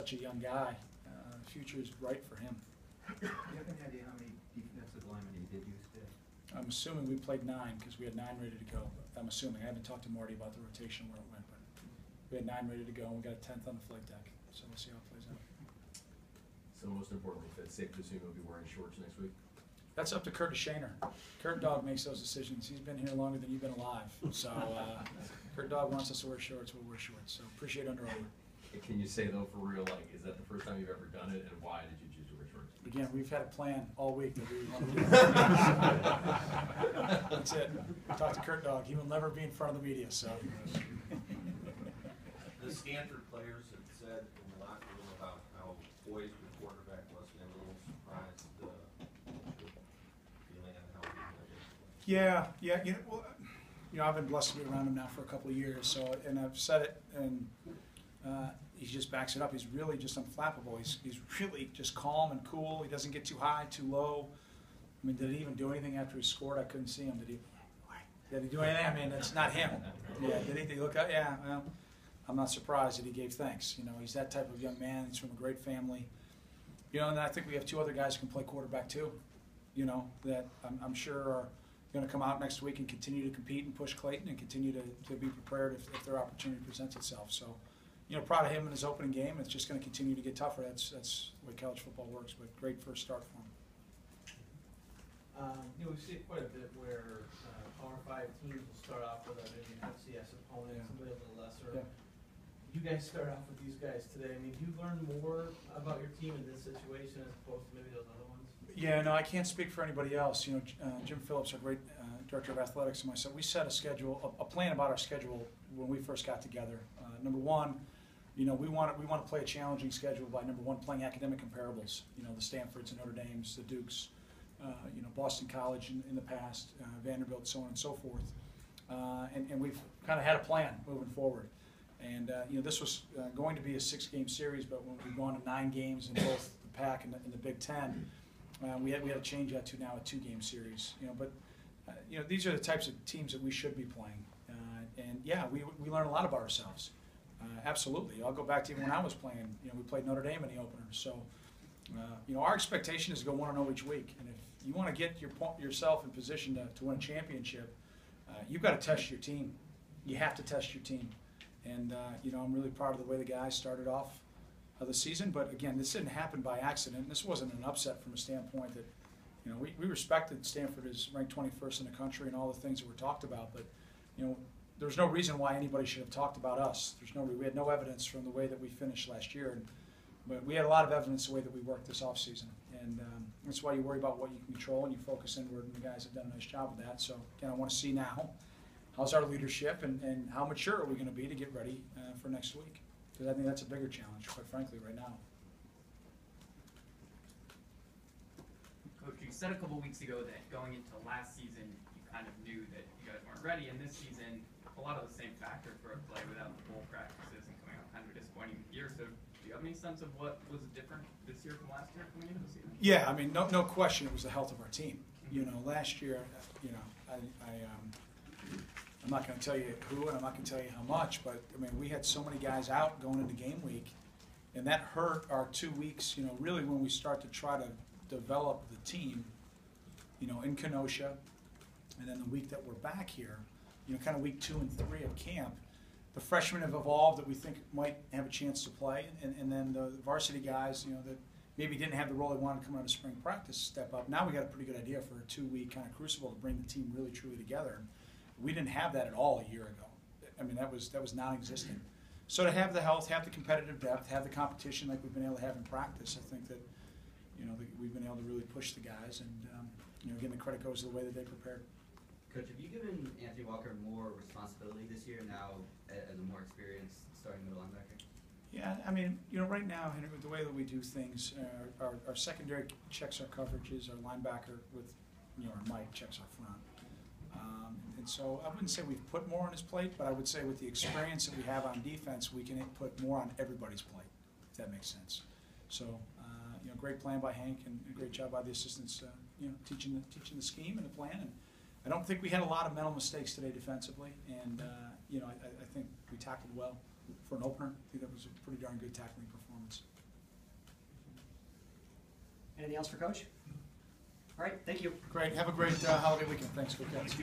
such a young guy. The future is bright for him. Do you have any idea how many defensive linemen you did use today? I'm assuming we played 9 because we had 9 ready to go. I'm assuming. I haven't talked to Marty about the rotation where it went, but we had 9 ready to go, and we got a 10th on the flight deck. So we'll see how it plays out. So most importantly, Fitz, safe to assume you'll be wearing shorts next week? That's up to Kurt Shaner. Kurt Dog makes those decisions. He's been here longer than you've been alive. So Kurt Dog wants us to wear shorts, we'll wear shorts. So appreciate Under Armour. Can you say, though, for real, like, is that the first time you've ever done it, and why did you choose to wear shorts? Again, we've had a plan all week that we want to do. That's it. Talk to Kurt Dog. He will never be in front of the media. So. The Stanford players have said in the locker room about how poised the quarterback was, and they were a little surprised the feeling on how he was. Yeah. I've been blessed to be around him now for a couple of years. So, and I've said it, and he just backs it up. He's really just unflappable. He's really just calm and cool. He doesn't get too high, too low. I mean, did he even do anything after he scored? I couldn't see him. Did he do anything? I mean, it's not him. Yeah. Did he look up? Yeah. Well, I'm not surprised that he gave thanks. He's that type of young man. He's from a great family. And I think we have 2 other guys who can play quarterback too. That I'm sure are going to come out next week and continue to compete and push Clayton and continue to be prepared if their opportunity presents itself. So, proud of him in his opening game. It's just going to continue to get tougher. That's the way college football works. But great first start for him. We see it quite a bit where Power 5 teams will start off with maybe an FCS opponent, somebody a little lesser. Yeah. You guys start off with these guys today. I mean, do you learn more about your team in this situation as opposed to maybe those other ones? Yeah, no, I can't speak for anybody else. Jim Phillips, our great director of athletics, and myself, we set a schedule, a plan about our schedule when we first got together. Number one, we want to play a challenging schedule by number one, playing academic comparables. The Stanfords and Notre Dames, the Dukes, Boston College in the past, Vanderbilt, so on and so forth. And we've kind of had a plan moving forward. And this was going to be a 6-game series, but when we've gone to 9 games in both the PAC and the Big Ten, we had to change that to now a 2-game series. But these are the types of teams that we should be playing. And yeah, we learn a lot about ourselves. Absolutely. I'll go back to even when I was playing. We played Notre Dame in the opener. So our expectation is to go 1-0 each week. And if you want to get yourself in position to win a championship, you've got to test your team. You have to test your team. And, I'm really proud of the way the guys started off the season. But, again, this didn't happen by accident. This wasn't an upset from a standpoint that, we respected Stanford as ranked 21st in the country and all the things that were talked about. But, there's no reason why anybody should have talked about us. We had no evidence from the way that we finished last year. But we had a lot of evidence the way that we worked this offseason. And that's why you worry about what you can control and you focus inward. And the guys have done a nice job of that. So, again, I want to see now. How's our leadership and how mature are we going to be to get ready for next week? Because I think that's a bigger challenge, quite frankly, right now. Coach, you said a couple weeks ago that going into last season, you kind of knew that you guys weren't ready. And this season, a lot of the same factors for a play without the bowl practices and coming out kind of a disappointing year. So do you have any sense of what was different this year from last year coming into the season? Yeah, I mean, no question it was the health of our team. Last year, I'm not going to tell you who and I'm not going to tell you how much, but, I mean, we had so many guys out going into game week, and that hurt our 2 weeks, really when we start to try to develop the team, in Kenosha, and then the week that we're back here, kind of week 2 and 3 of camp, the freshmen have evolved that we think might have a chance to play, and then the varsity guys, that maybe didn't have the role they wanted to come out of spring practice step up. Now we got a pretty good idea for a 2-week kind of crucible to bring the team really, truly together. We didn't have that at all a year ago. I mean, that was non-existent. So to have the health, have the competitive depth, have the competition like we've been able to have in practice, I think that, we've been able to really push the guys. And, again, the credit goes to the way that they prepared. Coach, have you given Anthony Walker more responsibility this year now as a more experienced starting middle linebacker? Yeah, I mean, right now, Henry, with the way that we do things, our secondary checks our coverages, our linebacker with, our Mike checks our front. And so I wouldn't say we've put more on his plate, but I would say with the experience that we have on defense, we can put more on everybody's plate, if that makes sense. So, great plan by Hank and a great job by the assistants, teaching the scheme and the plan. And I don't think we had a lot of mental mistakes today defensively, and I think we tackled well for an opener. I think that was a pretty darn good tackling performance. Anything else for Coach? All right, thank you. Great. Have a great holiday weekend. Thanks. Go Cats.